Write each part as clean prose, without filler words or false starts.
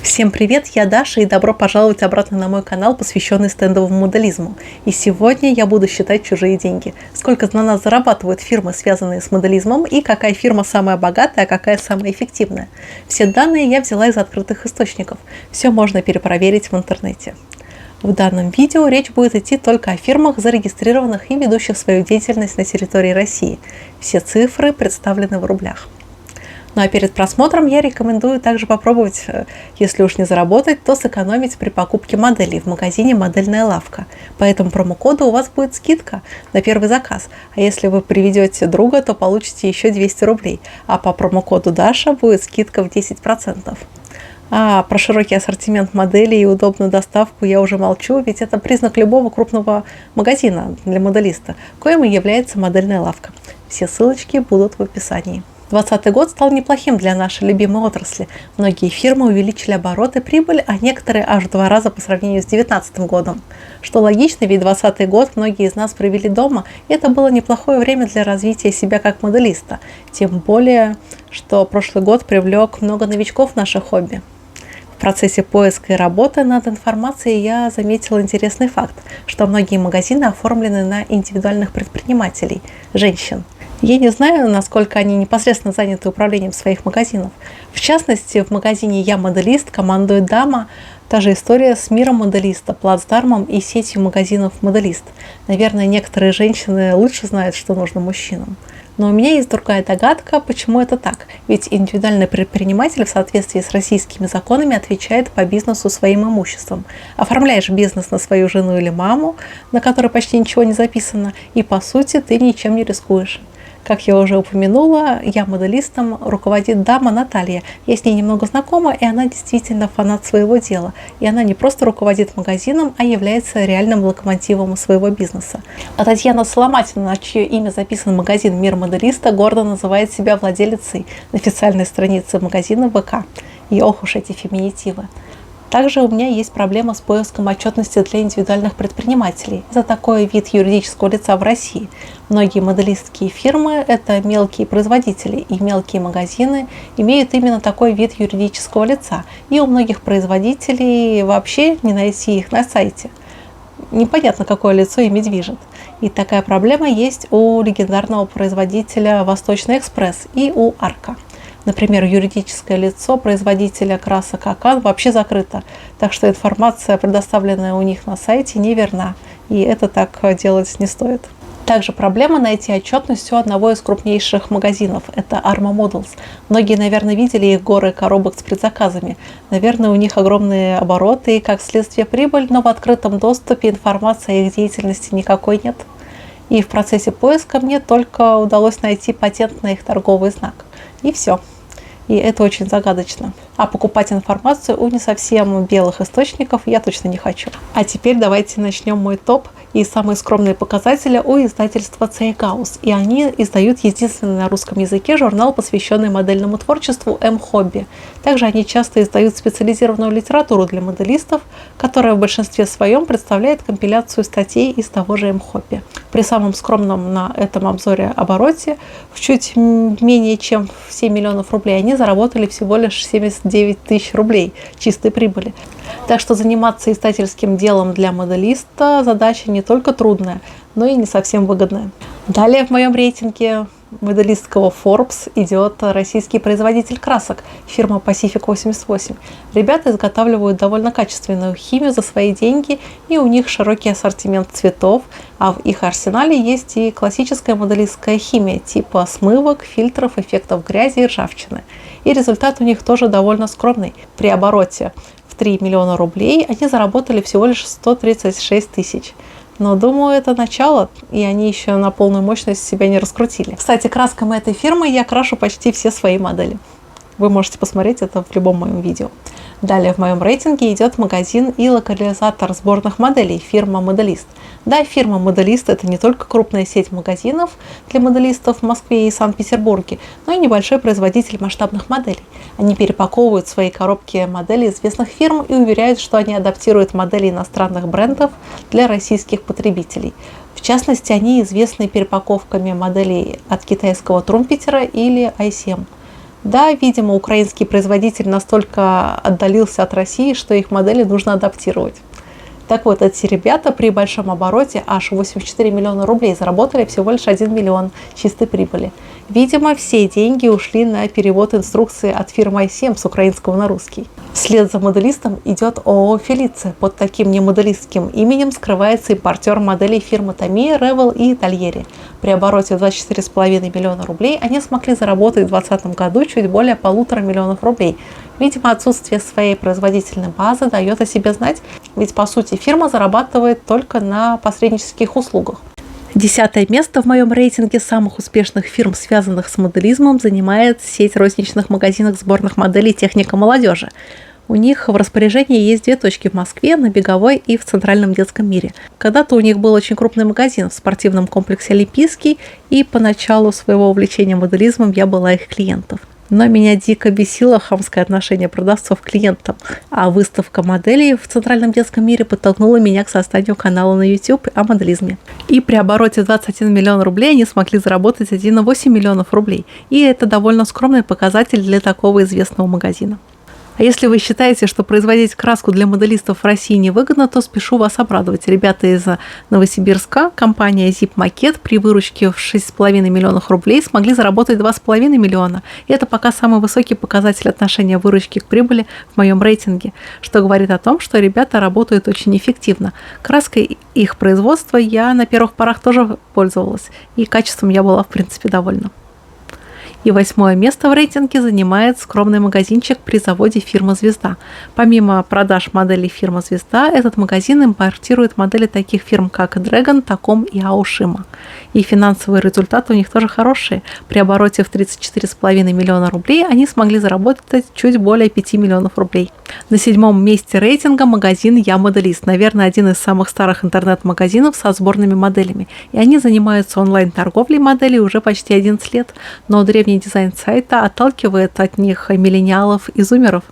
Всем привет, я Даша и добро пожаловать обратно на мой канал, посвященный стендовому моделизму. И сегодня я буду считать чужие деньги. Сколько на нас зарабатывают фирмы, связанные с моделизмом, и какая фирма самая богатая, а какая самая эффективная. Все данные я взяла из открытых источников. Все можно перепроверить в интернете. В данном видео речь будет идти только о фирмах, зарегистрированных и ведущих свою деятельность на территории России. Все цифры представлены в рублях. Ну а перед просмотром я рекомендую также попробовать, если уж не заработать, то сэкономить при покупке моделей в магазине «Модельная лавка». По этому промокоду у вас будет скидка на первый заказ. А если вы приведете друга, то получите еще 200 рублей. А по промокоду Даша будет скидка в 10%. А про широкий ассортимент моделей и удобную доставку я уже молчу, ведь это признак любого крупного магазина для моделиста, коим и является «Модельная лавка». Все ссылочки будут в описании. 2020 год стал неплохим для нашей любимой отрасли. Многие фирмы увеличили обороты, прибыль, а некоторые аж в 2 раза по сравнению с 2019 годом. Что логично, ведь 2020 год многие из нас провели дома, и это было неплохое время для развития себя как моделиста. Тем более, что прошлый год привлек много новичков в наше хобби. В процессе поиска и работы над информацией я заметила интересный факт, что многие магазины оформлены на индивидуальных предпринимателей, женщин. Я не знаю, насколько они непосредственно заняты управлением своих магазинов. В частности, в магазине «Я моделист» командует дама. Та же история с миром моделиста, плацдармом и сетью магазинов «Моделист». Наверное, некоторые женщины лучше знают, что нужно мужчинам. Но у меня есть другая догадка, почему это так. Ведь индивидуальный предприниматель в соответствии с российскими законами отвечает по бизнесу своим имуществом. Оформляешь бизнес на свою жену или маму, на которой почти ничего не записано, и по сути ты ничем не рискуешь. Как я уже упомянула, «Я моделистом» руководит дама Наталья. Я с ней немного знакома, и она действительно фанат своего дела. И она не просто руководит магазином, а является реальным локомотивом своего бизнеса. А Татьяна Соломатина, на чье имя записан магазин «Мир моделиста», гордо называет себя владелицей на официальной странице магазина ВК. И ох уж эти феминитивы. Также у меня есть проблема с поиском отчетности для индивидуальных предпринимателей. Это такой вид юридического лица в России. Многие моделистские фирмы – это мелкие производители, и мелкие магазины имеют именно такой вид юридического лица. И у многих производителей вообще не найти их на сайте. Непонятно, какое лицо ими движет. И такая проблема есть у легендарного производителя «Восточный экспресс» и у «Арка». Например, юридическое лицо производителя красок «Акан» вообще закрыто, так что информация, предоставленная у них на сайте, неверна, и это так делать не стоит. Также проблема найти отчетность у одного из крупнейших магазинов – это Arma Models. Многие, наверное, видели их горы коробок с предзаказами. Наверное, у них огромные обороты и, как следствие, прибыль, но в открытом доступе информации о их деятельности никакой нет. И в процессе поиска мне только удалось найти патент на их торговый знак. И все. И это очень загадочно. А покупать информацию у не совсем белых источников я точно не хочу. А теперь давайте начнем мой топ и самые скромные показатели у издательства Цейгаус. И они издают единственный на русском языке журнал, посвященный модельному творчеству «М-хобби». Также они часто издают специализированную литературу для моделистов, которая в большинстве своем представляет компиляцию статей из того же «М-хобби». При самом скромном на этом обзоре обороте в чуть менее чем в 7 миллионов рублей они заработали всего лишь 79 тысяч рублей чистой прибыли. Так что заниматься издательским делом для моделиста задача не только трудная, но и не совсем выгодная. Далее в моем рейтинге моделистского Forbes идет российский производитель красок, фирма Pacific 88. Ребята изготавливают довольно качественную химию за свои деньги, и у них широкий ассортимент цветов, а в их арсенале есть и классическая моделистская химия типа смывок, фильтров, эффектов грязи и ржавчины. И результат у них тоже довольно скромный. При обороте в 3 миллиона рублей они заработали всего лишь 136 тысяч. Но думаю, это начало, и они еще на полную мощность себя не раскрутили. Кстати, красками этой фирмы я крашу почти все свои модели. Вы можете посмотреть это в любом моем видео. Далее в моем рейтинге идет магазин и локализатор сборных моделей фирма «Моделист». Да, фирма «Моделист» — это не только крупная сеть магазинов для моделистов в Москве и Санкт-Петербурге, но и небольшой производитель масштабных моделей. Они перепаковывают в свои коробки модели известных фирм и уверяют, что они адаптируют модели иностранных брендов для российских потребителей. В частности, они известны перепаковками моделей от китайского Трумпетера или ICM. Да, видимо, украинский производитель настолько отдалился от России, что их модели нужно адаптировать. Так вот, эти ребята при большом обороте аж 84 миллиона рублей заработали всего лишь 1 миллион чистой прибыли. Видимо, все деньги ушли на перевод инструкции от фирмы i7 с украинского на русский. Вслед за моделистом идет ООО «Фелиция». Под таким немоделистским именем скрывается импортер моделей фирмы Tamiya, Revell и Итальери. При обороте в 24,5 миллиона рублей они смогли заработать в 2020 году чуть более 1,5 миллиона рублей. Видимо, отсутствие своей производительной базы дает о себе знать, ведь по сути фирма зарабатывает только на посреднических услугах. 10 место в моем рейтинге самых успешных фирм, связанных с моделизмом, занимает сеть розничных магазинов сборных моделей «Техника молодежи». У них в распоряжении есть 2 точки в Москве, на Беговой и в Центральном детском мире. Когда-то у них был очень крупный магазин в спортивном комплексе «Олимпийский», и по началу своего увлечения моделизмом я была их клиентом. Но меня дико бесило хамское отношение продавцов к клиентам, а выставка моделей в Центральном детском мире подтолкнула меня к созданию канала на YouTube о моделизме. И при обороте 21 миллион рублей они смогли заработать 1,8 миллионов рублей. И это довольно скромный показатель для такого известного магазина. А если вы считаете, что производить краску для моделистов в России невыгодно, то спешу вас обрадовать. Ребята из Новосибирска, компания Zip Макет, при выручке в 6,5 миллионов рублей смогли заработать 2,5 миллиона. И это пока самый высокий показатель отношения выручки к прибыли в моем рейтинге, что говорит о том, что ребята работают очень эффективно. Краской их производства я на первых порах тоже пользовалась, и качеством я была в принципе довольна. И 8 место в рейтинге занимает скромный магазинчик при заводе фирмы «Звезда». Помимо продаж моделей фирмы «Звезда», этот магазин импортирует модели таких фирм, как Dragon, Tacom и Aoshima. И финансовые результаты у них тоже хорошие. При обороте в 34,5 миллиона рублей они смогли заработать чуть более 5 миллионов рублей. На 7 месте рейтинга магазин «Я моделист». Наверное, один из самых старых интернет-магазинов со сборными моделями. И они занимаются онлайн-торговлей моделей уже почти 11 лет. Но древний дизайн сайта отталкивает от них миллениалов и зумеров.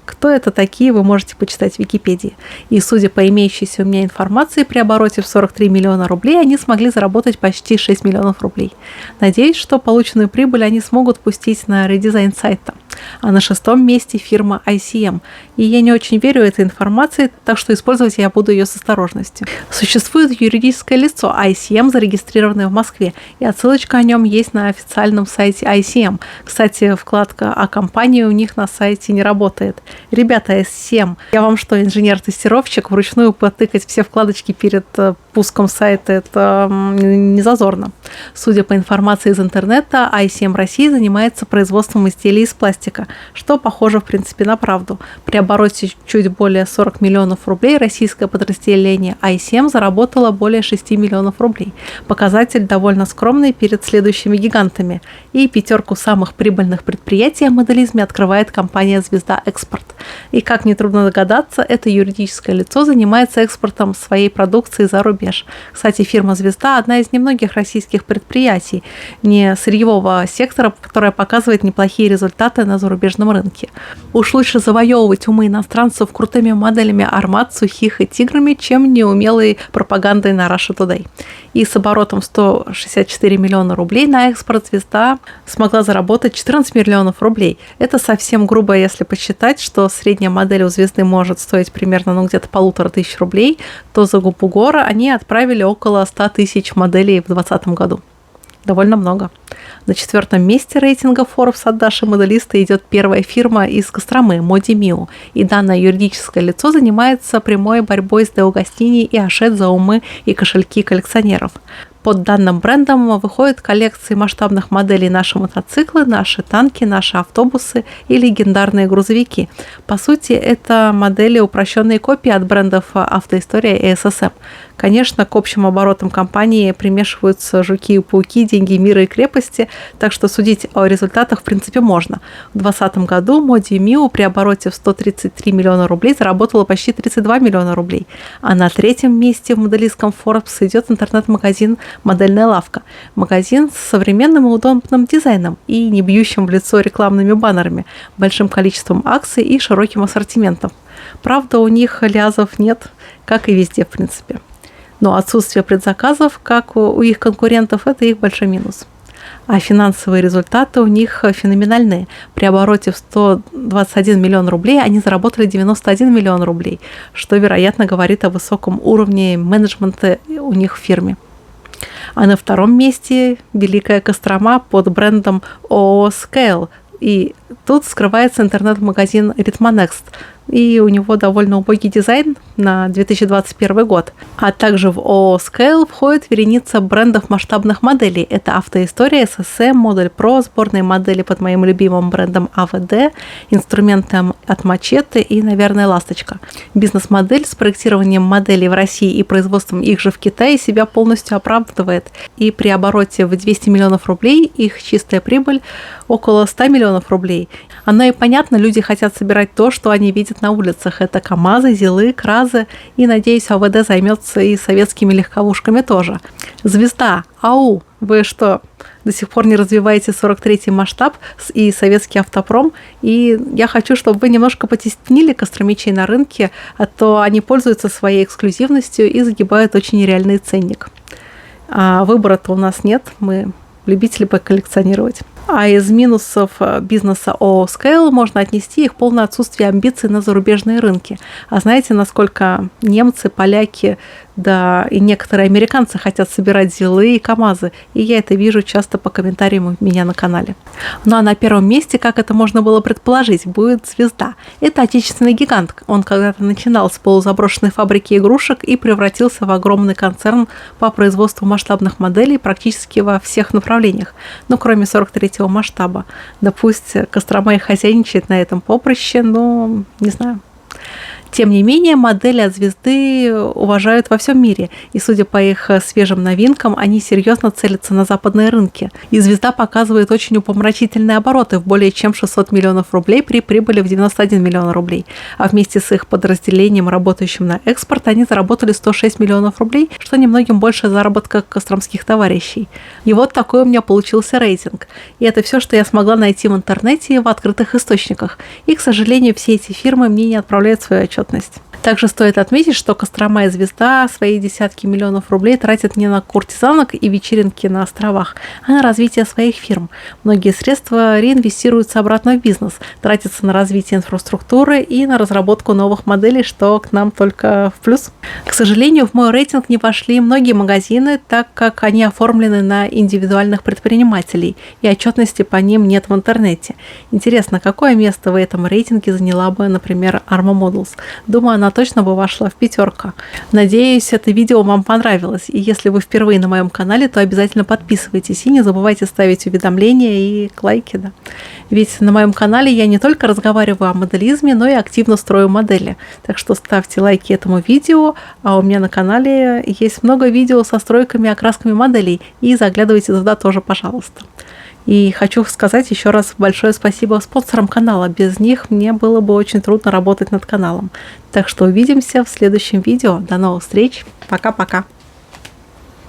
Кто это такие, вы можете почитать в Википедии. И судя по имеющейся у меня информации, при обороте в 43 миллиона рублей они смогли заработать почти 6 миллионов рублей. Надеюсь, что полученную прибыль они смогут пустить на редизайн сайта. А на 6 месте фирма ICM. И я не очень верю этой информации, так что использовать я буду ее с осторожностью. Существует юридическое лицо ICM, зарегистрированное в Москве, и отсылочка о нем есть на официальном сайте ICM. Кстати, вкладка о компании у них на сайте не работает. Ребята, ICM, я вам что, инженер-тестировщик, вручную потыкать все вкладочки перед пуском сайта, это не зазорно. Судя по информации из интернета, ICM России занимается производством изделий из пластика, что похоже, в принципе, на правду. При обороте чуть более 40 миллионов рублей российское подразделение ICM заработало более 6 миллионов рублей. Показатель довольно скромный перед следующими гигантами. И 5 самых прибыльных предприятий о моделизме открывает компания «Звезда Экспорт». И, как нетрудно догадаться, это юридическое лицо занимается экспортом своей продукции за рубеж. Кстати, фирма «Звезда» – одна из немногих российских предприятий не сырьевого сектора, которая показывает неплохие результаты на зарубежном рынке. Уж лучше завоевывать умы иностранцев крутыми моделями армат, сухих и тиграми, чем неумелой пропагандой на Russia Today. И с оборотом 164 миллиона рублей на экспорт «Звезда» смогла заработать 14 миллионов рублей. Это совсем грубо, если посчитать, что средняя модель у «Звезды» может стоить примерно где-то 1500 рублей, то за Гупугора они отправили около 100 тысяч моделей в 2020 году. Довольно много. На 4 месте рейтинга Forbes от Даши моделиста идет первая фирма из Костромы Моди Миу. И данное юридическое лицо занимается прямой борьбой с Део Гастини и Ашет за умы и кошельки коллекционеров. Под данным брендом выходят коллекции масштабных моделей наши мотоциклы, наши танки, наши автобусы и легендарные грузовики. По сути, это модели упрощенные копии от брендов «Автоистория» и «ССМ». Конечно, к общим оборотам компании примешиваются жуки и пауки, деньги мира и крепости, так что судить о результатах в принципе можно. В 2020 году Моди Миу при обороте в 133 миллиона рублей заработала почти 32 миллиона рублей. А на 3 месте в моделистском Forbes идет интернет-магазин «Модельная лавка». Магазин с современным и удобным дизайном и не бьющим в лицо рекламными баннерами, большим количеством акций и широким ассортиментом. Правда, у них лязов нет, как и везде в принципе. Но отсутствие предзаказов, как у их конкурентов, это их большой минус. А финансовые результаты у них феноменальные. При обороте в 121 миллион рублей они заработали 91 миллион рублей, что, вероятно, говорит о высоком уровне менеджмента у них в фирме. А на втором месте Великая Кострома под брендом ООО Scale. И тут скрывается интернет-магазин Ritmonext. И у него довольно убогий дизайн на 2021 год. А также в ООО Scale входит вереница брендов масштабных моделей. Это Автоистория, SSM, Модуль Pro, сборные модели под моим любимым брендом АВД, инструменты от Мачете и, наверное, Ласточка. Бизнес-модель с проектированием моделей в России и производством их же в Китае себя полностью оправдывает. И при обороте в 200 миллионов рублей их чистая прибыль около 100 миллионов рублей. Оно и понятно, люди хотят собирать то, что они видят на улицах. Это КАМАЗы, ЗИЛы, КРАЗы. И, надеюсь, АВД займется и советскими легковушками тоже. Звезда, ау, вы что, до сих пор не развиваете 43-й масштаб и советский автопром? И я хочу, чтобы вы немножко потеснили костромичей на рынке, а то они пользуются своей эксклюзивностью и загибают очень нереальный ценник. А выбора-то у нас нет, мы любители поколлекционировать. А из минусов бизнеса ООО Scale можно отнести их полное отсутствие амбиций на зарубежные рынки. А знаете, насколько немцы, поляки, да и некоторые американцы хотят собирать ЗИЛы и КАМАЗы, и я это вижу часто по комментариям у меня на канале. Ну а на первом месте, как это можно было предположить, будет Звезда. Это отечественный гигант. Он когда-то начинал с полузаброшенной фабрики игрушек и превратился в огромный концерн по производству масштабных моделей практически во всех направлениях, ну кроме 43-го масштаба. Да пусть Кострома и хозяйничает на этом поприще, но не знаю. Тем не менее, модели от Звезды уважают во всем мире, и, судя по их свежим новинкам, они серьезно целятся на западные рынки. И Звезда показывает очень упомрачительные обороты в более чем 600 миллионов рублей при прибыли в 91 миллион рублей. А вместе с их подразделением, работающим на экспорт, они заработали 106 миллионов рублей, что немногим больше заработка костромских товарищей. И вот такой у меня получился рейтинг. И это все, что я смогла найти в интернете и в открытых источниках. И, к сожалению, все эти фирмы мне не отправляют свою отчетность. Также стоит отметить, что Кострома и Звезда свои десятки миллионов рублей тратят не на куртизанок и вечеринки на островах, а на развитие своих фирм. Многие средства реинвестируются обратно в бизнес, тратятся на развитие инфраструктуры и на разработку новых моделей, что к нам только в плюс. К сожалению, в мой рейтинг не вошли многие магазины, так как они оформлены на индивидуальных предпринимателей, и отчетности по ним нет в интернете. Интересно, какое место в этом рейтинге заняла бы, например, Arma Models? Думаю, она точно бы вошла в 5. Надеюсь, это видео вам понравилось. И если вы впервые на моем канале, то обязательно подписывайтесь и не забывайте ставить уведомления и лайки. Да. Ведь на моем канале я не только разговариваю о моделизме, но и активно строю модели. Так что ставьте лайки этому видео, а у меня на канале есть много видео со стройками и окрасками моделей. И заглядывайте туда тоже, пожалуйста. И хочу сказать еще раз большое спасибо спонсорам канала. Без них мне было бы очень трудно работать над каналом. Так что увидимся в следующем видео. До новых встреч. Пока-пока.